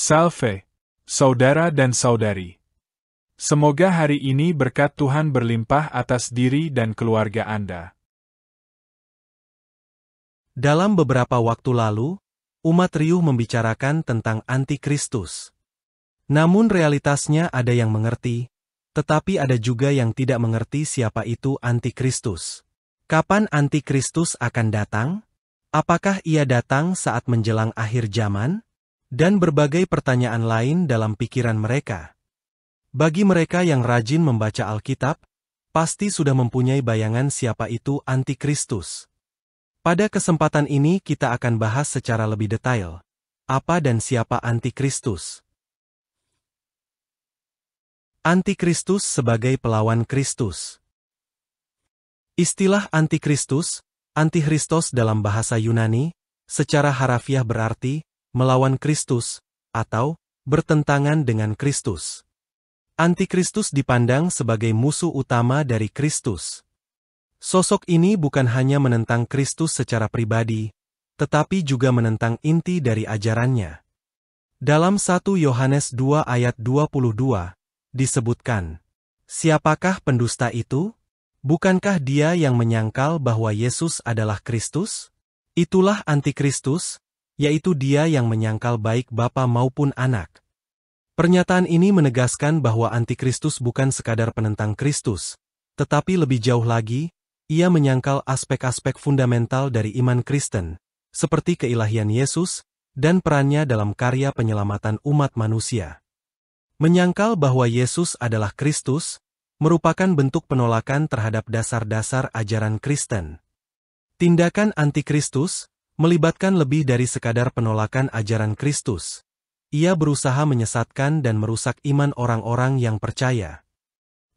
Salve, saudara dan saudari. Semoga hari ini berkat Tuhan berlimpah atas diri dan keluarga Anda. Dalam beberapa waktu lalu, umat riuh membicarakan tentang antikristus. Namun realitasnya ada yang mengerti, tetapi ada juga yang tidak mengerti siapa itu antikristus. Kapan antikristus akan datang? Apakah ia datang saat menjelang akhir zaman? Dan berbagai pertanyaan lain dalam pikiran mereka. Bagi mereka yang rajin membaca Alkitab, pasti sudah mempunyai bayangan siapa itu antikristus. Pada kesempatan ini kita akan bahas secara lebih detail, apa dan siapa antikristus. Antikristus sebagai pelawan Kristus. Istilah antikristus, antichristos dalam bahasa Yunani, secara harafiah berarti melawan Kristus, atau bertentangan dengan Kristus. Antikristus dipandang sebagai musuh utama dari Kristus. Sosok ini bukan hanya menentang Kristus secara pribadi, tetapi juga menentang inti dari ajarannya. Dalam 1 Yohanes 2 ayat 22, disebutkan, "Siapakah pendusta itu? Bukankah dia yang menyangkal bahwa Yesus adalah Kristus? Itulah antikristus, yaitu dia yang menyangkal baik Bapa maupun Anak." Pernyataan ini menegaskan bahwa antikristus bukan sekadar penentang Kristus, tetapi lebih jauh lagi, ia menyangkal aspek-aspek fundamental dari iman Kristen, seperti keilahian Yesus, dan perannya dalam karya penyelamatan umat manusia. Menyangkal bahwa Yesus adalah Kristus, merupakan bentuk penolakan terhadap dasar-dasar ajaran Kristen. Tindakan antikristus melibatkan lebih dari sekadar penolakan ajaran Kristus. Ia berusaha menyesatkan dan merusak iman orang-orang yang percaya.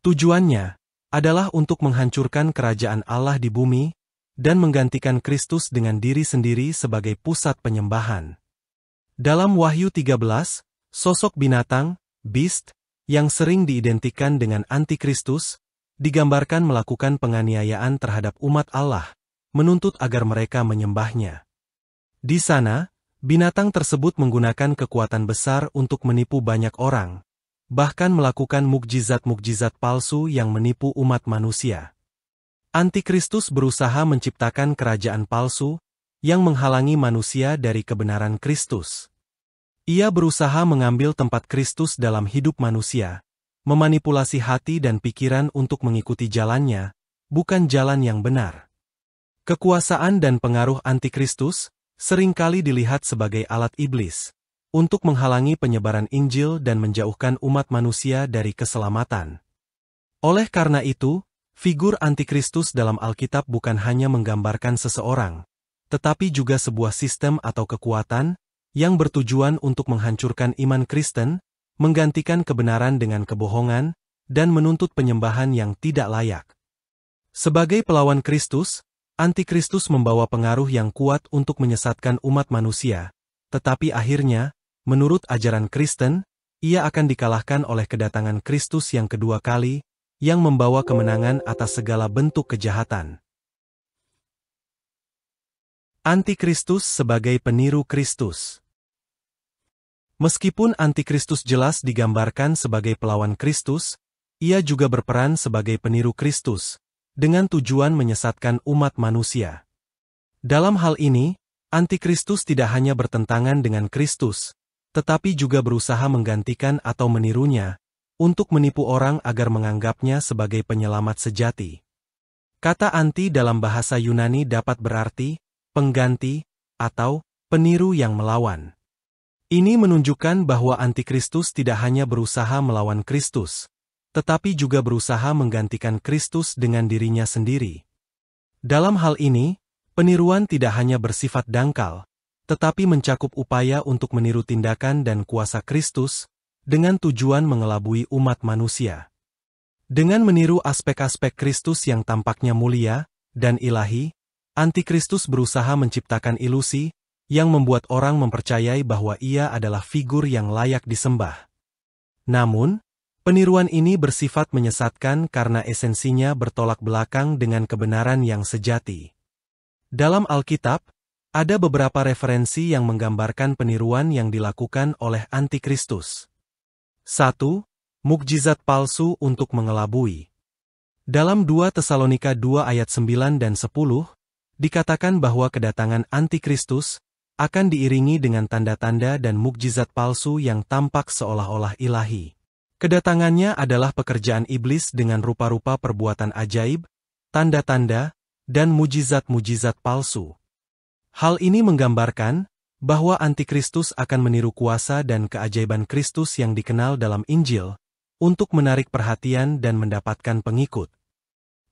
Tujuannya adalah untuk menghancurkan kerajaan Allah di bumi dan menggantikan Kristus dengan diri sendiri sebagai pusat penyembahan. Dalam Wahyu 13, sosok binatang, beast, yang sering diidentikan dengan antikristus, digambarkan melakukan penganiayaan terhadap umat Allah, menuntut agar mereka menyembahnya. Di sana, binatang tersebut menggunakan kekuatan besar untuk menipu banyak orang, bahkan melakukan mukjizat-mukjizat palsu yang menipu umat manusia. Antikristus berusaha menciptakan kerajaan palsu yang menghalangi manusia dari kebenaran Kristus. Ia berusaha mengambil tempat Kristus dalam hidup manusia, memanipulasi hati dan pikiran untuk mengikuti jalannya, bukan jalan yang benar. Kekuasaan dan pengaruh antikristus seringkali dilihat sebagai alat iblis, untuk menghalangi penyebaran Injil dan menjauhkan umat manusia dari keselamatan. Oleh karena itu, figur antikristus dalam Alkitab bukan hanya menggambarkan seseorang, tetapi juga sebuah sistem atau kekuatan, yang bertujuan untuk menghancurkan iman Kristen, menggantikan kebenaran dengan kebohongan, dan menuntut penyembahan yang tidak layak. Sebagai pelawan Kristus, antikristus membawa pengaruh yang kuat untuk menyesatkan umat manusia, tetapi akhirnya, menurut ajaran Kristen, ia akan dikalahkan oleh kedatangan Kristus yang kedua kali, yang membawa kemenangan atas segala bentuk kejahatan. Antikristus sebagai peniru Kristus. Meskipun antikristus jelas digambarkan sebagai pelawan Kristus, ia juga berperan sebagai peniru Kristus, dengan tujuan menyesatkan umat manusia. Dalam hal ini, antikristus tidak hanya bertentangan dengan Kristus, tetapi juga berusaha menggantikan atau menirunya, untuk menipu orang agar menganggapnya sebagai penyelamat sejati. Kata anti dalam bahasa Yunani dapat berarti pengganti atau peniru yang melawan. Ini menunjukkan bahwa antikristus tidak hanya berusaha melawan Kristus, tetapi juga berusaha menggantikan Kristus dengan dirinya sendiri. Dalam hal ini, peniruan tidak hanya bersifat dangkal, tetapi mencakup upaya untuk meniru tindakan dan kuasa Kristus, dengan tujuan mengelabui umat manusia. Dengan meniru aspek-aspek Kristus yang tampaknya mulia dan ilahi, antikristus berusaha menciptakan ilusi, yang membuat orang mempercayai bahwa ia adalah figur yang layak disembah. Namun, peniruan ini bersifat menyesatkan karena esensinya bertolak belakang dengan kebenaran yang sejati. Dalam Alkitab, Ada beberapa referensi yang menggambarkan peniruan yang dilakukan oleh antikristus. 1. Mukjizat palsu untuk mengelabui. Dalam 2 Tesalonika 2 ayat 9 dan 10, dikatakan bahwa kedatangan antikristus akan diiringi dengan tanda-tanda dan mukjizat palsu yang tampak seolah-olah ilahi. Kedatangannya adalah pekerjaan iblis dengan rupa-rupa perbuatan ajaib, tanda-tanda, dan mujizat-mujizat palsu. Hal ini menggambarkan bahwa antikristus akan meniru kuasa dan keajaiban Kristus yang dikenal dalam Injil untuk menarik perhatian dan mendapatkan pengikut.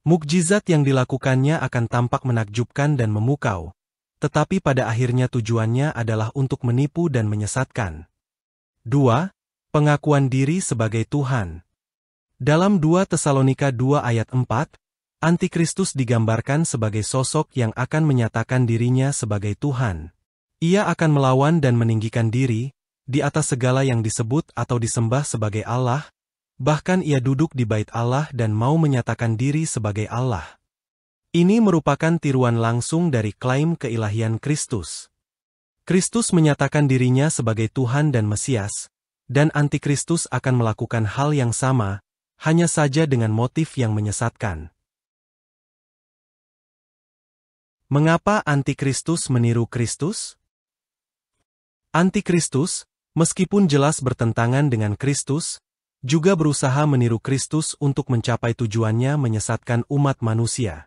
Mukjizat yang dilakukannya akan tampak menakjubkan dan memukau, tetapi pada akhirnya tujuannya adalah untuk menipu dan menyesatkan. 2. Pengakuan diri sebagai Tuhan. Dalam 2 Tesalonika 2 ayat 4, antikristus digambarkan sebagai sosok yang akan menyatakan dirinya sebagai Tuhan. Ia akan melawan dan meninggikan diri di atas segala yang disebut atau disembah sebagai Allah, bahkan ia duduk di bait Allah dan mau menyatakan diri sebagai Allah. Ini merupakan tiruan langsung dari klaim keilahian Kristus. Kristus menyatakan dirinya sebagai Tuhan dan Mesias, dan antikristus akan melakukan hal yang sama, hanya saja dengan motif yang menyesatkan. Mengapa antikristus meniru Kristus? Antikristus, meskipun jelas bertentangan dengan Kristus, juga berusaha meniru Kristus untuk mencapai tujuannya menyesatkan umat manusia.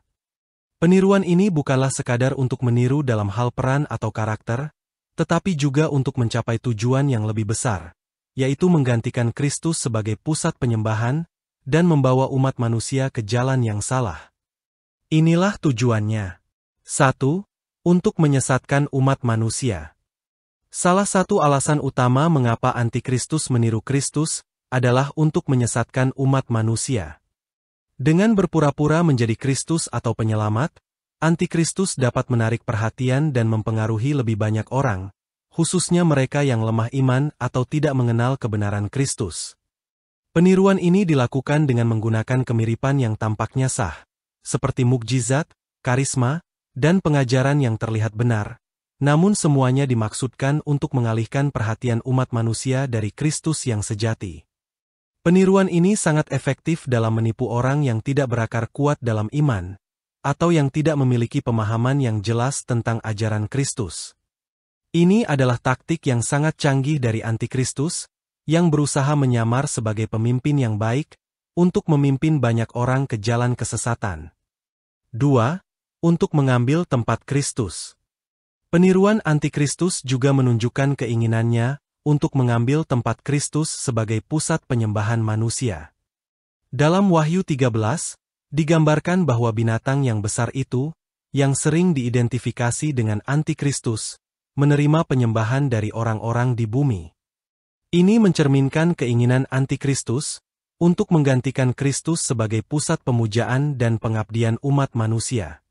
Peniruan ini bukanlah sekadar untuk meniru dalam hal peran atau karakter, tetapi juga untuk mencapai tujuan yang lebih besar, yaitu menggantikan Kristus sebagai pusat penyembahan dan membawa umat manusia ke jalan yang salah. Inilah tujuannya. 1. Untuk menyesatkan umat manusia. Salah satu alasan utama mengapa antikristus meniru Kristus adalah untuk menyesatkan umat manusia. Dengan berpura-pura menjadi Kristus atau penyelamat, antikristus dapat menarik perhatian dan mempengaruhi lebih banyak orang, khususnya mereka yang lemah iman atau tidak mengenal kebenaran Kristus. Peniruan ini dilakukan dengan menggunakan kemiripan yang tampaknya sah, seperti mukjizat, karisma, dan pengajaran yang terlihat benar, namun semuanya dimaksudkan untuk mengalihkan perhatian umat manusia dari Kristus yang sejati. Peniruan ini sangat efektif dalam menipu orang yang tidak berakar kuat dalam iman, atau yang tidak memiliki pemahaman yang jelas tentang ajaran Kristus. Ini adalah taktik yang sangat canggih dari antikristus, yang berusaha menyamar sebagai pemimpin yang baik, untuk memimpin banyak orang ke jalan kesesatan. 2. Untuk mengambil tempat Kristus. Peniruan antikristus juga menunjukkan keinginannya untuk mengambil tempat Kristus sebagai pusat penyembahan manusia. Dalam Wahyu 13, digambarkan bahwa binatang yang besar itu, yang sering diidentifikasi dengan antikristus, menerima penyembahan dari orang-orang di bumi. Ini mencerminkan keinginan antikristus untuk menggantikan Kristus sebagai pusat pemujaan dan pengabdian umat manusia.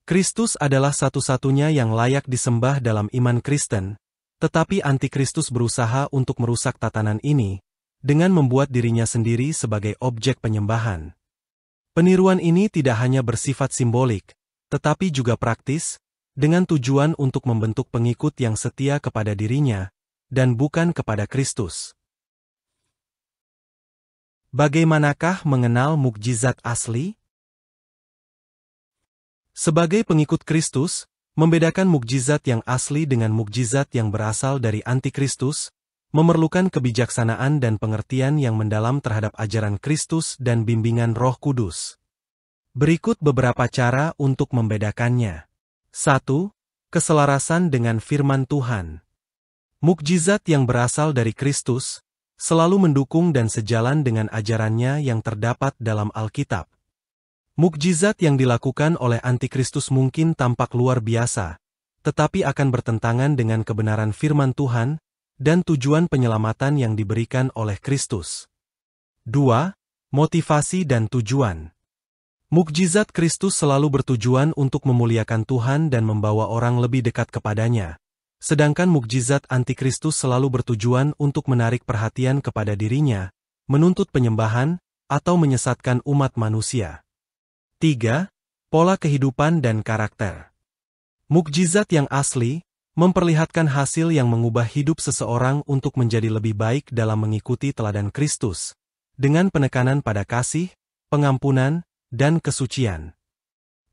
Kristus adalah satu-satunya yang layak disembah dalam iman Kristen, tetapi antikristus berusaha untuk merusak tatanan ini, dengan membuat dirinya sendiri sebagai objek penyembahan. Peniruan ini tidak hanya bersifat simbolik, tetapi juga praktis, dengan tujuan untuk membentuk pengikut yang setia kepada dirinya, dan bukan kepada Kristus. Bagaimanakah mengenal mukjizat asli? Sebagai pengikut Kristus, membedakan mukjizat yang asli dengan mukjizat yang berasal dari antikristus, memerlukan kebijaksanaan dan pengertian yang mendalam terhadap ajaran Kristus dan bimbingan Roh Kudus. Berikut beberapa cara untuk membedakannya. 1. Keselarasan dengan firman Tuhan. Mukjizat yang berasal dari Kristus selalu mendukung dan sejalan dengan ajarannya yang terdapat dalam Alkitab. Mukjizat yang dilakukan oleh antikristus mungkin tampak luar biasa, tetapi akan bertentangan dengan kebenaran firman Tuhan dan tujuan penyelamatan yang diberikan oleh Kristus. 2. Motivasi dan tujuan. Mukjizat Kristus selalu bertujuan untuk memuliakan Tuhan dan membawa orang lebih dekat kepadanya, sedangkan mukjizat antikristus selalu bertujuan untuk menarik perhatian kepada dirinya, menuntut penyembahan, atau menyesatkan umat manusia. 3. Pola kehidupan dan karakter. Mukjizat yang asli memperlihatkan hasil yang mengubah hidup seseorang untuk menjadi lebih baik dalam mengikuti teladan Kristus, dengan penekanan pada kasih, pengampunan, dan kesucian.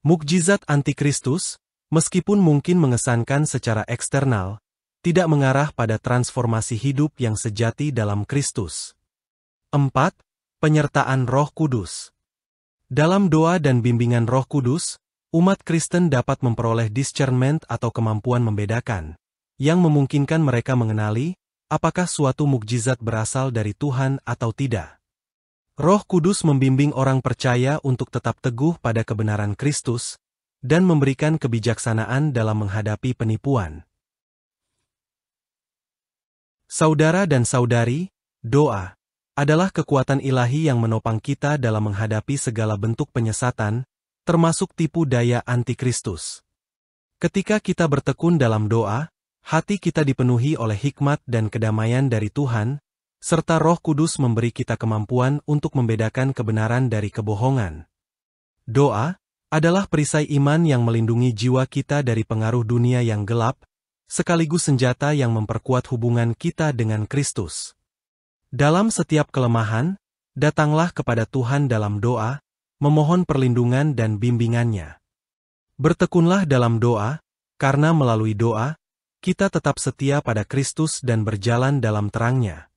Mukjizat antikristus, meskipun mungkin mengesankan secara eksternal, tidak mengarah pada transformasi hidup yang sejati dalam Kristus. 4. Penyertaan Roh Kudus. Dalam doa dan bimbingan Roh Kudus, umat Kristen dapat memperoleh discernment atau kemampuan membedakan, yang memungkinkan mereka mengenali apakah suatu mukjizat berasal dari Tuhan atau tidak. Roh Kudus membimbing orang percaya untuk tetap teguh pada kebenaran Kristus dan memberikan kebijaksanaan dalam menghadapi penipuan. Saudara dan saudari, doa adalah kekuatan ilahi yang menopang kita dalam menghadapi segala bentuk penyesatan, termasuk tipu daya antikristus. Ketika kita bertekun dalam doa, hati kita dipenuhi oleh hikmat dan kedamaian dari Tuhan, serta Roh Kudus memberi kita kemampuan untuk membedakan kebenaran dari kebohongan. Doa adalah perisai iman yang melindungi jiwa kita dari pengaruh dunia yang gelap, sekaligus senjata yang memperkuat hubungan kita dengan Kristus. Dalam setiap kelemahan, datanglah kepada Tuhan dalam doa, memohon perlindungan dan bimbingannya. Bertekunlah dalam doa, karena melalui doa, kita tetap setia pada Kristus dan berjalan dalam terangnya.